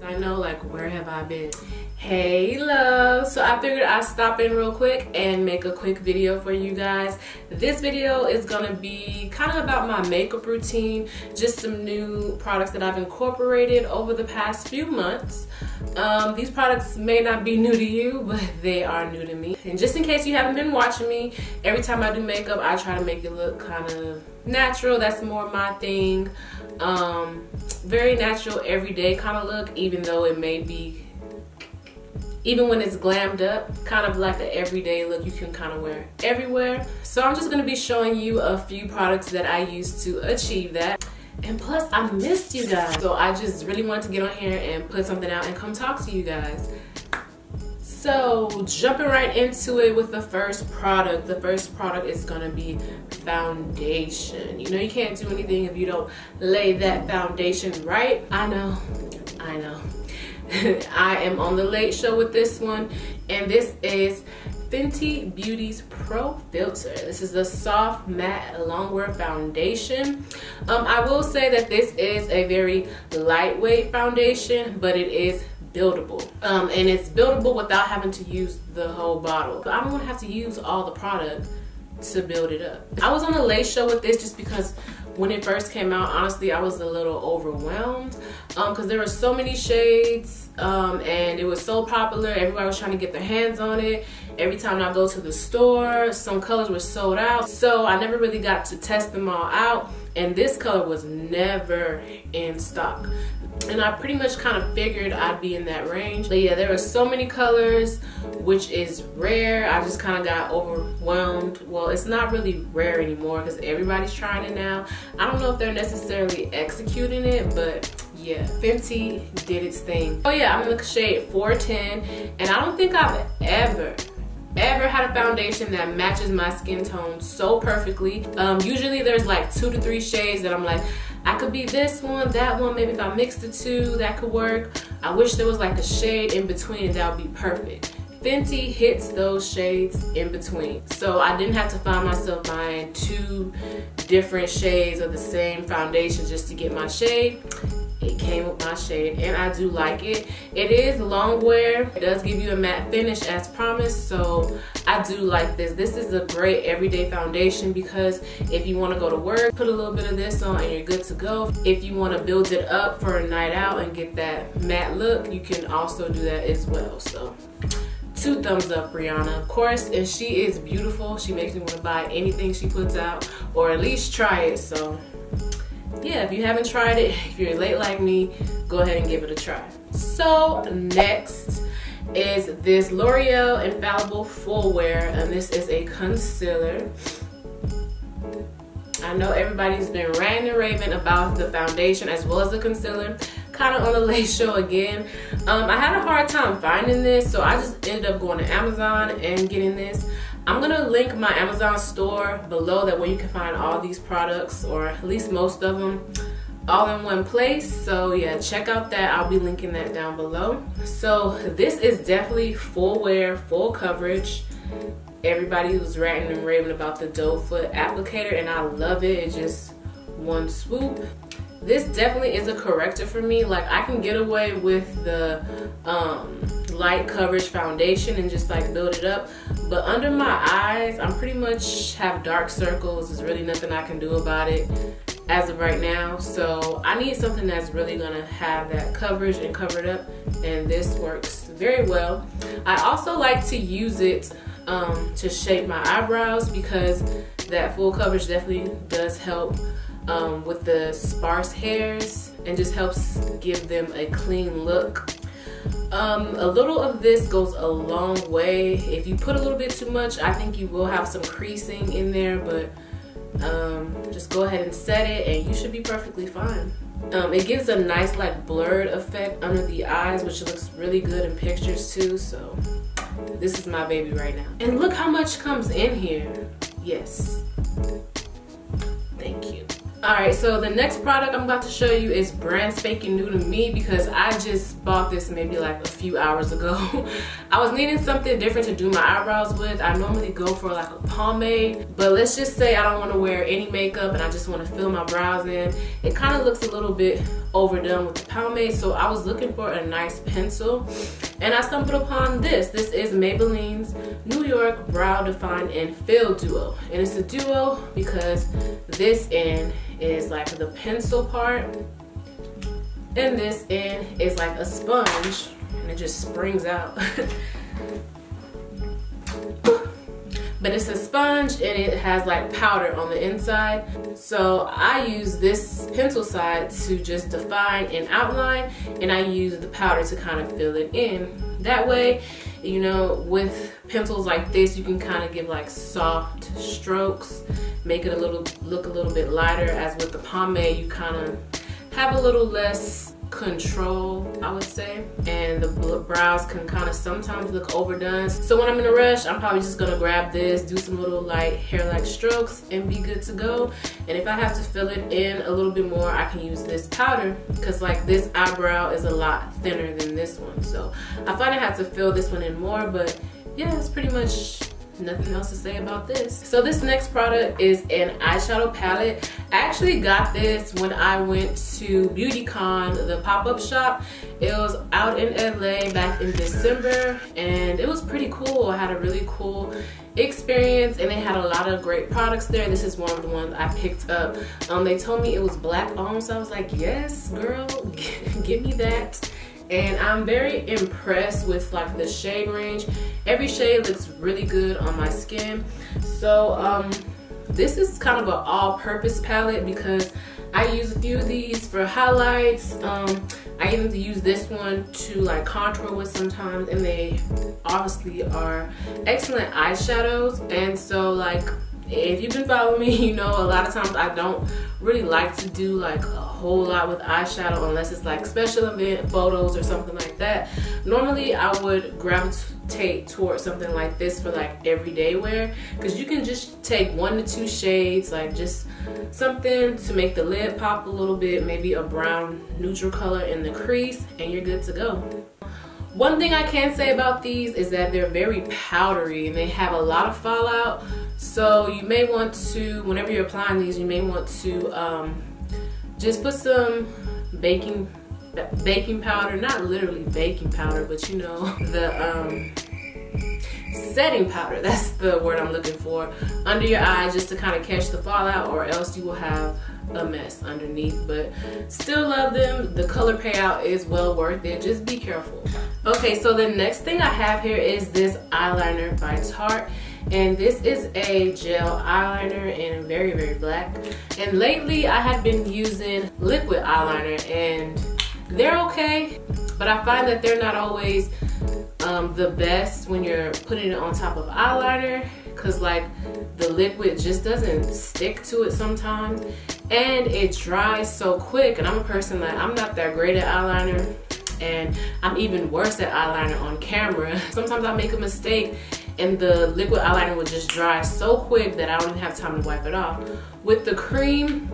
I know, like, where have I been? Hey love, so I figured I'd stop in real quick and make a quick video for you guys. This video is gonna be kind of about my makeup routine, just some new products that I've incorporated over the past few months. These products may not be new to you, but they are new to me. And just in case you haven't been watching me, every time I do makeup, I try to make it look kind of natural. That's more my thing. Very natural, everyday kind of look, even though it may be, even when it's glammed up, kind of like an everyday look you can kind of wear everywhere. So I'm just going to be showing you a few products that I use to achieve that. And plus, I missed you guys, so I just really wanted to get on here and put something out and come talk to you guys. So jumping right into it with the first product. The first product is gonna be foundation. You know you can't do anything if you don't lay that foundation right. I know. I am on the late show with this one, and this is Fenty Beauty's Pro Filter. This is the soft matte longwear foundation. I will say that this is a very lightweight foundation, but it is buildable, and it's buildable without having to use the whole bottle. But I don't want to have to use all the product to build it up. I was on the late show with this just because when it first came out, honestly, I was a little overwhelmed because there were so many shades, and it was so popular. Everybody was trying to get their hands on it. Every time I go to the store, some colors were sold out, so I never really got to test them all out, and this color was never in stock. And I pretty much kind of figured I'd be in that range. But yeah, there are so many colors, which is rare. I just kind of got overwhelmed. Well, it's not really rare anymore because everybody's trying it now. I don't know if they're necessarily executing it, but yeah, Fenty did its thing. Oh yeah, I'm in the shade 410, and I don't think I've ever had a foundation that matches my skin tone so perfectly. Usually there's like 2 to 3 shades that I'm like, I could be this one, that one, maybe if I mix the two, that could work. I wish there was like a shade in between and that would be perfect. Fenty hits those shades in between. So I didn't have to find myself buying 2 different shades of the same foundation just to get my shade. It came with my shade, and I do like it. It is long wear. It does give you a matte finish as promised, so I do like this. This is a great everyday foundation because if you want to go to work, put a little bit of this on and you're good to go. If you want to build it up for a night out and get that matte look, you can also do that as well. So 2 thumbs up, Rihanna, of course, and she is beautiful. She makes me want to buy anything she puts out, or at least try it. So yeah, if you haven't tried it, if you're late like me, go ahead and give it a try. So next is this L'Oreal Infallible Full Wear, and this is a concealer. I know everybody's been ranting and raving about the foundation as well as the concealer. Kind of on the late show again. I had a hard time finding this, so I just ended up going to Amazon and getting this. I'm gonna link my Amazon store below, that way you can find all these products, or at least most of them, all in one place. So yeah, check out that. I'll be linking that down below. So this is definitely full wear, full coverage. Everybody was ranting and raving about the doe foot applicator, and I love it. It's just one swoop. This definitely is a corrector for me. Like, I can get away with the light coverage foundation and just like build it up, but under my eyes, I'm pretty much have dark circles. There's really nothing I can do about it as of right now. So I need something that's really gonna have that coverage and cover it up, and this works very well. I also like to use it to shape my eyebrows, because that full coverage definitely does help with the sparse hairs and just helps give them a clean look. A little of this goes a long way. If you put a little bit too much, I think you will have some creasing in there, but just go ahead and set it and you should be perfectly fine. It gives a nice like blurred effect under the eyes, which looks really good in pictures too. So this is my baby right now. And look how much comes in here. Yes. Thank you. Alright, so the next product I'm about to show you is brand spanking new to me because I just bought this maybe like a few hours ago. I was needing something different to do my eyebrows with. I normally go for like a pomade, but let's just say I don't want to wear any makeup and I just want to fill my brows in. It kind of looks a little bit overdone with the pomade, so I was looking for a nice pencil and I stumbled upon this. This is Maybelline's New York Brow Define and Fill Duo, and it's a duo because this end is like the pencil part and this end is like a sponge and it just springs out. But it's a sponge and it has like powder on the inside. So I use this pencil side to just define and outline, and I use the powder to kind of fill it in. That way, you know, with pencils like this, you can kind of give like soft strokes, make it look a little bit lighter, as with the pomade, you kind of have a little less control, I would say, and the brows can kind of sometimes look overdone. So when I'm in a rush, I'm probably just gonna grab this, do some little light hair-like strokes, and be good to go. And if I have to fill it in a little bit more, I can use this powder, because like this eyebrow is a lot thinner than this one, so I find I have to fill this one in more. But yeah, it's pretty much nothing else to say about this. So this next product is an eyeshadow palette. I actually got this when I went to BeautyCon, the pop-up shop. It was out in LA back in December and it was pretty cool. I had a really cool experience and they had a lot of great products there. This is one of the ones I picked up. They told me it was black owned, so I was like, yes girl, give me that. And I'm very impressed with like the shade range. Every shade looks really good on my skin. So this is kind of an all-purpose palette because I use a few of these for highlights. I even use this one to like contour with sometimes, and they obviously are excellent eyeshadows. And so like, if you've been following me, you know a lot of times I don't really like to do like a whole lot with eyeshadow unless it's like special event photos or something like that. Normally I would gravitate towards something like this for like everyday wear, because you can just take 1 to 2 shades, like just something to make the lid pop a little bit, maybe a brown neutral color in the crease, and you're good to go. One thing I can say about these is that they're very powdery and they have a lot of fallout. So you may want to, whenever you're applying these, you may want to just put some baking powder, not literally baking powder, but you know, the setting powder, that's the word I'm looking for, under your eye just to kind of catch the fallout, or else you will have a mess underneath. But still love them. The color payout is well worth it. Just be careful. Okay, so the next thing I have here is this eyeliner by Tarte, and this is a gel eyeliner in very, very black. And lately I have been using liquid eyeliner and they're okay, but I find that they're not always the best when you're putting it on top of eyeliner, because like the liquid just doesn't stick to it sometimes and it dries so quick. And I'm a person that I'm not that great at eyeliner, and I'm even worse at eyeliner on camera. Sometimes I make a mistake and the liquid eyeliner will just dry so quick that I don't even have time to wipe it off. With the cream,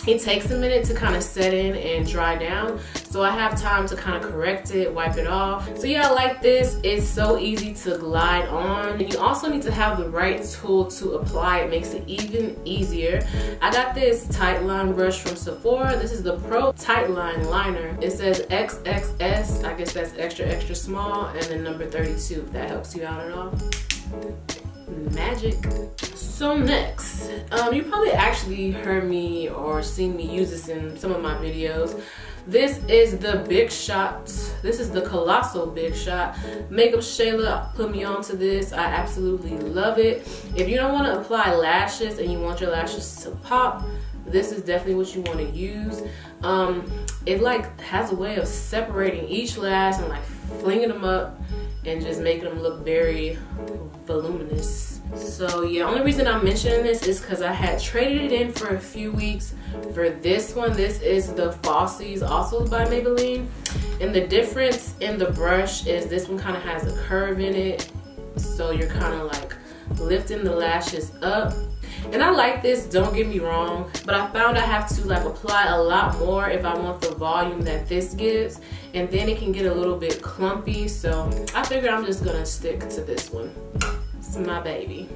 it takes a minute to kind of set in and dry down, so I have time to kind of correct it, wipe it off. So yeah, I like this. It's so easy to glide on, and you also need to have the right tool to apply. It makes it even easier. I got this tight line brush from Sephora. This is the Pro Tight Line Liner. It says XXS, I guess that's extra extra small, and then number 32, if that helps you out at all. Magic. So next, you probably actually heard me or seen me use this in some of my videos. This is the Big Shot. This is the Colossal Big Shot. Makeup Shayla put me onto this. I absolutely love it. If you don't want to apply lashes and you want your lashes to pop, this is definitely what you want to use. It like has a way of separating each lash and like flinging them up and just making them look very voluminous. So yeah, only reason I'm mentioning this is because I had traded it in for a few weeks for this one. This is the Falsies, also by Maybelline, and the difference in the brush is this one kind of has a curve in it, so you're kind of like lifting the lashes up. And I like this, don't get me wrong, but I found I have to like apply a lot more if I want the volume that this gives, and then it can get a little bit clumpy, so I figure I'm just gonna stick to this one. It's my baby.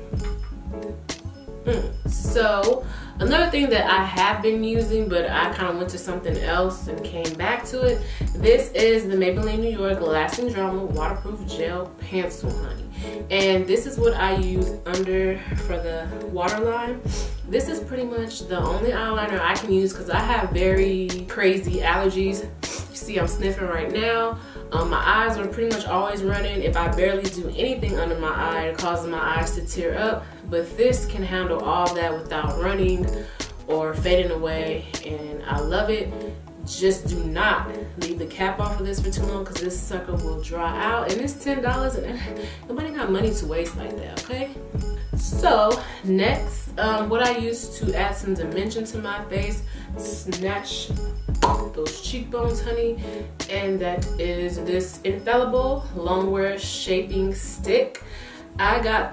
So another thing that I have been using, but I kind of went to something else and came back to it, this is the Maybelline New York Lasting Drama Waterproof Gel Pencil, honey. And this is what I use under for the waterline. This is pretty much the only eyeliner I can use because I have very crazy allergies. You see I'm sniffing right now. My eyes are pretty much always running. If I barely do anything under my eye, it causes my eyes to tear up. But this can handle all that without running or fading away, and I love it. Just do not leave the cap off of this for too long because this sucker will dry out, and it's $10 and nobody got money to waste like that, okay? So next, what I use to add some dimension to my face, snatch those cheekbones, honey, and that is this Infallible Longwear Shaping Stick.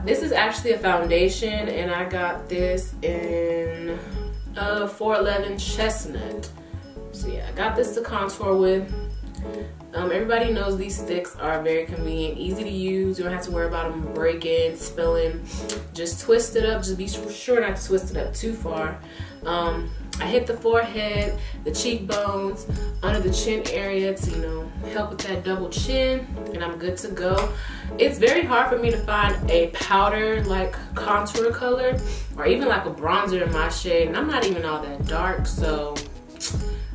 This is actually a foundation, and I got this in 411 Chestnut. So yeah, I got this to contour with. Everybody knows these sticks are very convenient, easy to use. You don't have to worry about them breaking, spilling. Just twist it up. Just be sure not to twist it up too far. I hit the forehead, the cheekbones, under the chin area to, you know, help with that double chin, and I'm good to go. It's very hard for me to find a powder like contour color or even like a bronzer in my shade, and I'm not even all that dark, so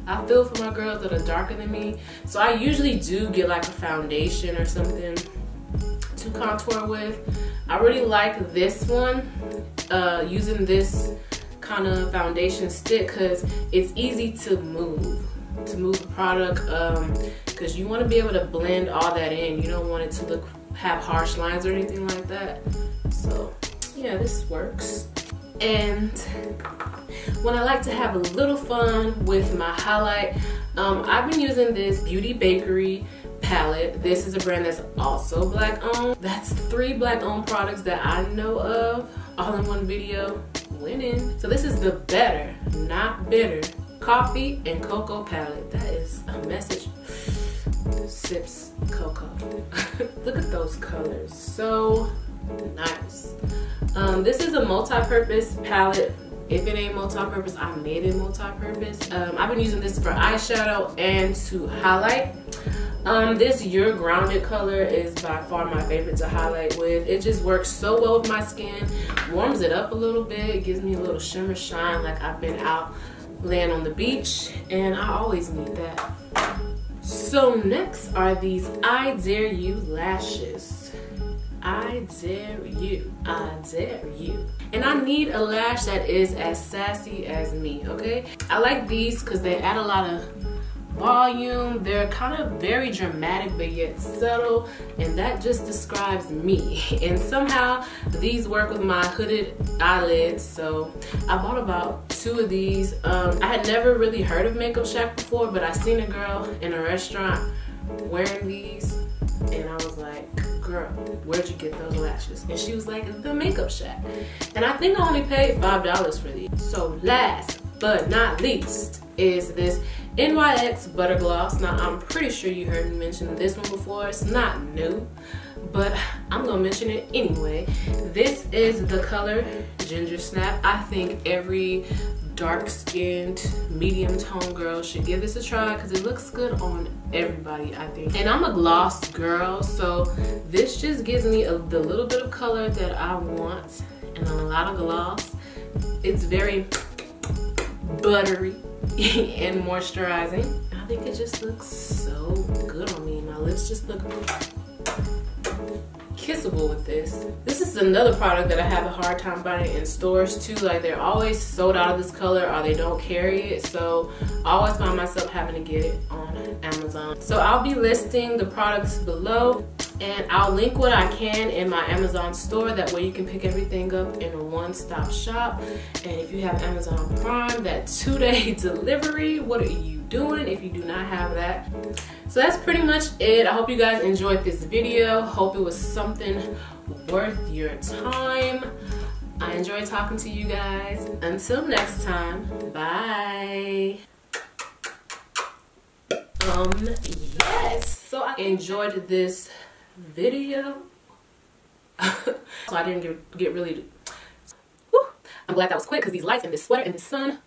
I feel for my girls that are darker than me. So I usually do get like a foundation or something to contour with. I really like this one, using this kind of foundation stick because it's easy to move the product, because you want to be able to blend all that in. You don't want it to have harsh lines or anything like that. So yeah, this works. And when I like to have a little fun with my highlight, I've been using this Beauty Bakerie palette. This is a brand that's also black owned. That's 3 black owned products that I know of all in one video. Winning. So this is the Better Not Bitter Coffee and Cocoa palette. That is a message. Sips cocoa. Look at those colors, so nice. This is a multi-purpose palette. If it ain't multi-purpose, I made it multi-purpose. I've been using this for eyeshadow and to highlight. This You're Grounded color is by far my favorite to highlight with. It just works so well with my skin, warms it up a little bit, gives me a little shimmer shine like I've been out laying on the beach, and I always need that. So next are these I Dare You lashes. I dare you, I dare you. And I need a lash that is as sassy as me, okay? I like these because they add a lot of volume. They're kind of very dramatic but yet subtle, and that just describes me. And somehow these work with my hooded eyelids, so I bought about 2 of these. I had never really heard of Makeup Shack before, but I seen a girl in a restaurant wearing these, and I was like, girl, where'd you get those lashes? And she was like, the Makeup Shack. And I think I only paid $5 for these. So last but not least is this NYX Butter Gloss. Now I'm pretty sure you heard me mention this one before. It's not new, but I'm gonna mention it anyway. This is the color Ginger Snap. I think every dark-skinned, medium-tone girl should give this a try because it looks good on everybody, I think. And I'm a gloss girl, so this just gives me the little bit of color that I want and a lot of gloss. It's very buttery and moisturizing. I think it just looks so good on me. My lips just look kissable with this. This is another product that I have a hard time finding in stores too. Like, they're always sold out of this color or they don't carry it, so I always find myself having to get it on Amazon. So I'll be listing the products below, and I'll link what I can in my Amazon store. That way you can pick everything up in a one-stop shop. And if you have Amazon Prime, that 2-day delivery, what are you doing if you do not have that? So that's pretty much it. I hope you guys enjoyed this video. Hope it was something worth your time. I enjoyed talking to you guys. Until next time, bye. Yes, so I enjoyed this video. So I didn't get really, whew. I'm glad that was quick because these lights and this sweater and this sun.